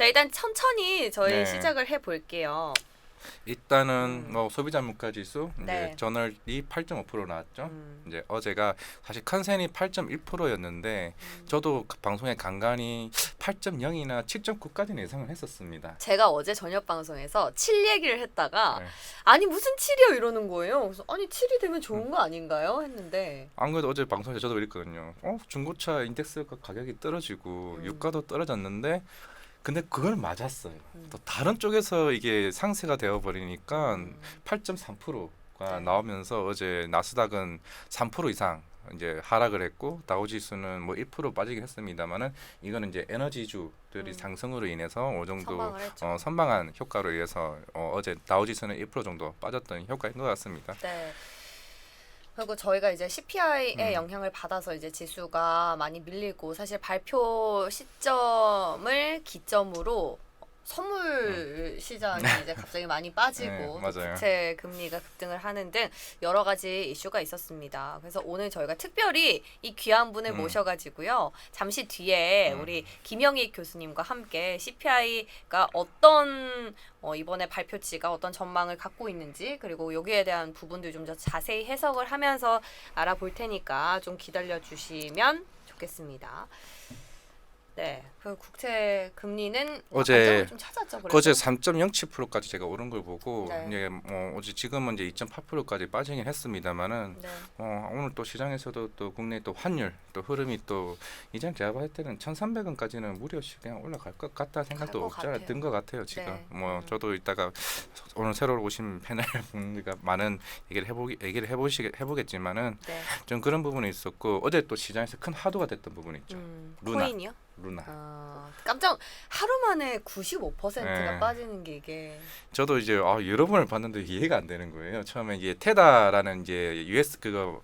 자, 일단 천천히 저희 네. 시작을 해볼게요. 일단은 뭐 소비자 물가 지수 이제 네. 저널이 8.5% 나왔죠. 음. 이제 어제가 사실 컨센이 8.1%였는데 저도 방송에 간간히 8.0이나 7.9까지는 예상을 했었습니다. 제가 어제 저녁 방송에서 7 얘기를 했다가 네. 아니 무슨 7이요 이러는 거예요. 그래서 아니 7이 되면 좋은 거 아닌가요? 했는데 안 그래도 어제 방송에서 저도 그랬거든요. 중고차 인덱스가 가격이 떨어지고 유가도 떨어졌는데 근데 그걸 맞았어요. 또 다른 쪽에서 이게 상쇄가 되어 버리니까 8.3%가 네. 나오면서 어제 나스닥은 3% 이상 이제 하락을 했고 다우지수는 뭐 1% 빠지긴 했습니다만은 이거는 이제 에너지주들이 상승으로 인해서 어느 정도 선방을 했죠. 선방한 효과로 인해서 어제 다우지수는 1% 정도 빠졌던 효과인 것 같습니다. 네. 그리고 저희가 이제 CPI의 영향을 받아서 이제 지수가 많이 밀리고 사실 발표 시점을 기점으로 선물 시장이 이제 갑자기 많이 빠지고 네, 또 맞아요. 부채 금리가 급등을 하는 등 여러 가지 이슈가 있었습니다. 그래서 오늘 저희가 특별히 이 귀한 분을 모셔가지고요. 잠시 뒤에 우리 김영익 교수님과 함께 CPI가 어떤 이번에 발표치가 어떤 전망을 갖고 있는지 그리고 여기에 대한 부분들 좀 더 자세히 해석을 하면서 알아볼 테니까 좀 기다려 주시면 좋겠습니다. 네, 그 국채 금리는 어제 안정을 좀 찾았죠. 그래서 어제 3.07%까지 제가 오른 걸 보고 네. 이제 어제 지금은 이제 2.8%까지 빠지긴 했습니다만은 네. 오늘 또 시장에서도 또 국내 또 환율 또 흐름이 또 이전 제가 봤을 때는 1,300원까지는 무리 없이 그냥 올라갈 것 같다 생각도 것 없지 않아 같아요. 든 것 같아요 지금. 네. 저도 이따가 오늘 새로 오신 패널 분들과 많은 얘기를 해보겠지만은 네. 좀 그런 부분이 있었고 어제 또 시장에서 큰 화두가 됐던 부분이 있죠. 루나. 코인이요? 루나. 깜짝 하루 만에 95%가 네. 빠지는 게 이게 저도 이제 여러 번을 봤는데 이해가 안 되는 거예요. 처음에 이게 테다라는 이제 US 그거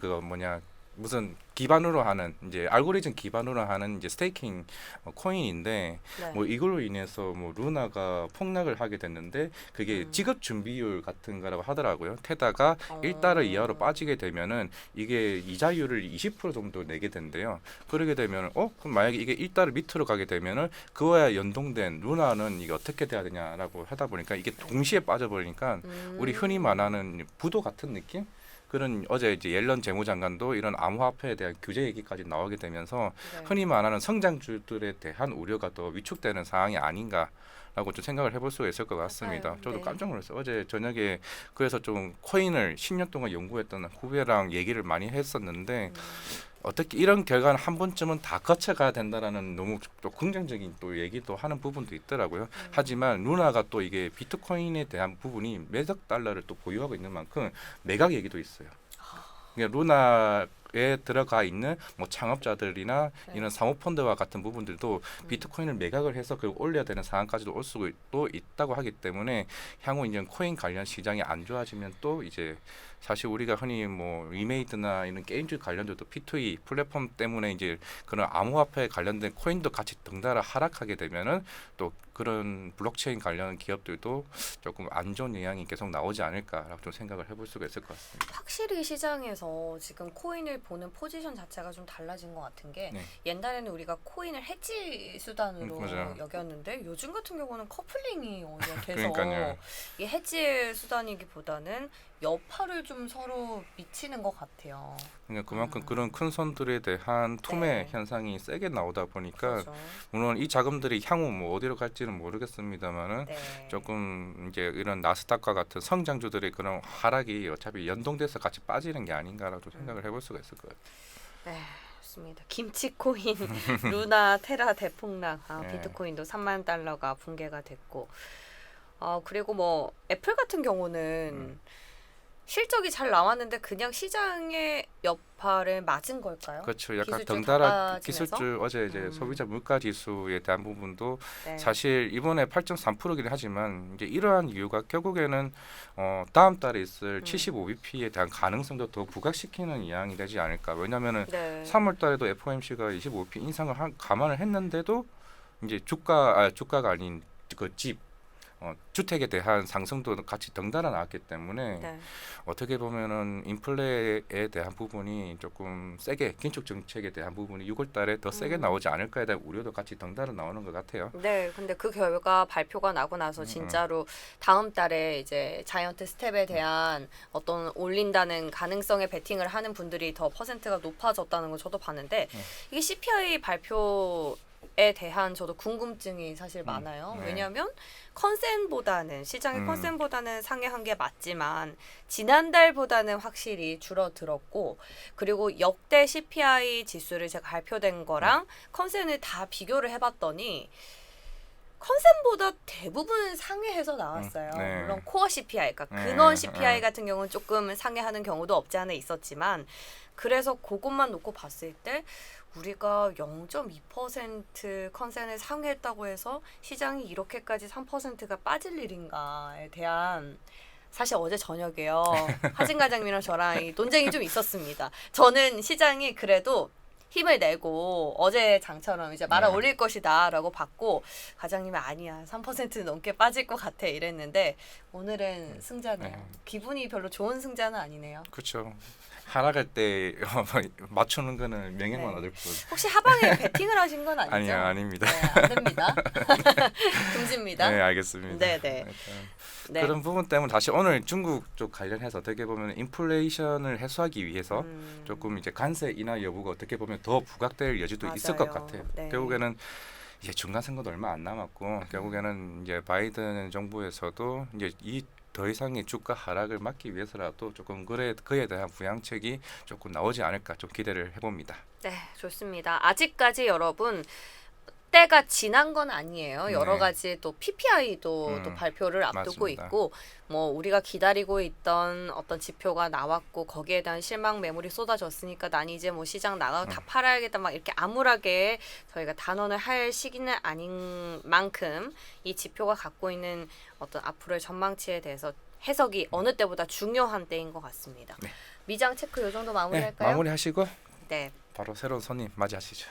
그거 뭐냐 무슨 기반으로 하는 이제 알고리즘 기반으로 하는 이제 스테이킹 코인인데 네. 뭐 이걸로 인해서 뭐 루나가 폭락을 하게 됐는데 그게 지급 준비율 같은 거라고 하더라고요. 테다가 1달러 이하로 빠지게 되면은 이게 이자율을 20% 정도 내게 된대요. 그러게 되면 그럼 만약에 이게 1달러 밑으로 가게 되면은 그거야 연동된 루나는 이게 어떻게 돼야 되냐라고 하다 보니까 이게 동시에 빠져버리니까 우리 흔히 말하는 부도 같은 느낌? 그런 어제 이제 옐런 재무장관도 이런 암호화폐에 대한 규제 얘기까지 나오게 되면서 네. 흔히 말하는 성장주들에 대한 우려가 더 위축되는 상황이 아닌가라고 좀 생각을 해볼 수가 있을 것 같습니다. 맞아요. 저도 네. 깜짝 놀랐어요. 어제 저녁에 그래서 좀 코인을 10년 동안 연구했던 후배랑 얘기를 많이 했었는데 어떻게 이런 결과는 한 번쯤은 다 거쳐가야 된다라는 너무 또 긍정적인 또 얘기도 하는 부분도 있더라고요. 하지만 루나가 또 이게 비트코인에 대한 부분이 몇억 달러를 또 보유하고 있는 만큼 매각 얘기도 있어요. 그러니까 루나에 들어가 있는 뭐 창업자들이나 네. 이런 사모펀드와 같은 부분들도 비트코인을 매각을 해서 그 올려야 되는 상황까지도 올 수도 있다고 하기 때문에 향후 이제 코인 관련 시장이 안 좋아지면 또 이제 사실 우리가 흔히 뭐 리메이드나 이런 게임즈 관련들도 P2E 플랫폼 때문에 이제 그런 암호화폐 관련된 코인도 같이 덩달아 하락하게 되면은 또 그런 블록체인 관련 기업들도 조금 안 좋은 영향이 계속 나오지 않을까라고 좀 생각을 해볼 수가 있을 것 같습니다. 확실히 시장에서 지금 코인을 보는 포지션 자체가 좀 달라진 것 같은 게 네. 옛날에는 우리가 코인을 해지 수단으로 맞아요. 여겼는데 요즘 같은 경우는 커플링이 오히려 돼서 그러니까요. 이 해지 수단이기보다는 여파를 좀 서로 미치는 것 같아요. 그러니까 그만큼 그런 큰 손들에 대한 투매 네. 현상이 세게 나오다 보니까 그렇죠. 물론 이 자금들이 향후 뭐 어디로 갈지는 모르겠습니다만은 네. 조금 이제 이런 나스닥과 같은 성장주들의 그런 하락이 어차피 연동돼서 같이 빠지는 게 아닌가라고 생각을 해볼 수가 있을 거예요. 네, 좋습니다. 김치 코인, 루나, 테라 대폭락, 네. 비트코인도 3만 달러가 붕괴가 됐고, 그리고 뭐 애플 같은 경우는 실적이 잘 나왔는데 그냥 시장의 여파를 맞은 걸까요? 그렇죠. 약간 기술주 덩달아 작아지면서? 기술주 어제 이제 소비자 물가 지수에 대한 부분도 네. 사실 이번에 8.3%이긴 하지만 이제 이러한 이유가 결국에는 다음 달에 있을 75bp에 대한 가능성도 더 부각시키는 이양이 되지 않을까. 왜냐하면은 네. 3월 달에도 FOMC가 25bp 인상을 감안을 했는데도 이제 주가가 아닌 그 집 주택에 대한 상승도 같이 덩달아 나왔기 때문에 네. 어떻게 보면은 인플레에 대한 부분이 조금 세게 긴축 정책에 대한 부분이 6월달에 더 세게 나오지 않을까에 대한 우려도 같이 덩달아 나오는 것 같아요. 네, 근데 그 결과 발표가 나고 나서 진짜로 다음 달에 이제 자이언트 스텝에 대한 어떤 올린다는 가능성에 베팅을 하는 분들이 더 퍼센트가 높아졌다는 걸 저도 봤는데 이게 CPI 발표에 대한 저도 궁금증이 사실 많아요. 네. 왜냐하면 컨센보다는 시장의 컨센보다는 상회한 게 맞지만 지난달보다는 확실히 줄어들었고 그리고 역대 CPI 지수를 제가 발표된 거랑 컨센을 다 비교를 해봤더니 컨센보다 대부분 상회해서 나왔어요. 네. 물론 코어 CPI, 그러니까 네, 근원 CPI 네. 같은 경우는 조금 상회하는 경우도 없지 않아 있었지만 그래서 그것만 놓고 봤을 때 우리가 0.2% 컨센을 상회했다고 해서 시장이 이렇게까지 3%가 빠질 일인가에 대한 사실 어제 저녁에요. 하진 과장님이랑 저랑 이 논쟁이 좀 있었습니다. 저는 시장이 그래도 힘을 내고 어제 장처럼 이제 말아 올릴 것이다라고 봤고 과장님이 아니야 3% 넘게 빠질 것 같아 이랬는데 오늘은 승자네요. 네. 기분이 별로 좋은 승자는 아니네요. 그렇죠. 하락할 때 맞추는 거는 명예만 네. 얻을 뿐. 혹시 하방에 베팅을 하신 건 아니죠? 아니요, 아닙니다. 네, 안 됩니다. 금지입니다. 네, 알겠습니다. 네, 네. 하여튼 네. 그런 부분 때문에 다시 오늘 중국 쪽 관련해서 어떻게 보면 인플레이션을 해소하기 위해서 조금 이제 관세 인하 여부가 어떻게 보면 더 부각될 여지도 있을 것 맞아요. 같아요. 네. 결국에는 이제 중간 선거도 얼마 안 남았고 결국에는 이제 바이든 정부에서도 이제 이 더 이상의 주가 하락을 막기 위해서라도 조금 그에 대한 부양책이 조금 나오지 않을까 좀 기대를 해봅니다. 네, 좋습니다. 아직까지 여러분 때가 지난 건 아니에요. 여러 네. 가지 또 PPI도 또 발표를 앞두고 맞습니다. 있고 뭐 우리가 기다리고 있던 어떤 지표가 나왔고 거기에 대한 실망 매물이 쏟아졌으니까 난 이제 뭐 시장 나가고 다 팔아야겠다 막 이렇게 암울하게 저희가 단언을 할 시기는 아닌 만큼 이 지표가 갖고 있는 어떤 앞으로의 전망치에 대해서 해석이 어느 때보다 중요한 때인 것 같습니다. 네. 미장 체크 요 정도 네, 마무리할까요? 마무리하시고 네. 바로 새로운 손님 맞이하시죠.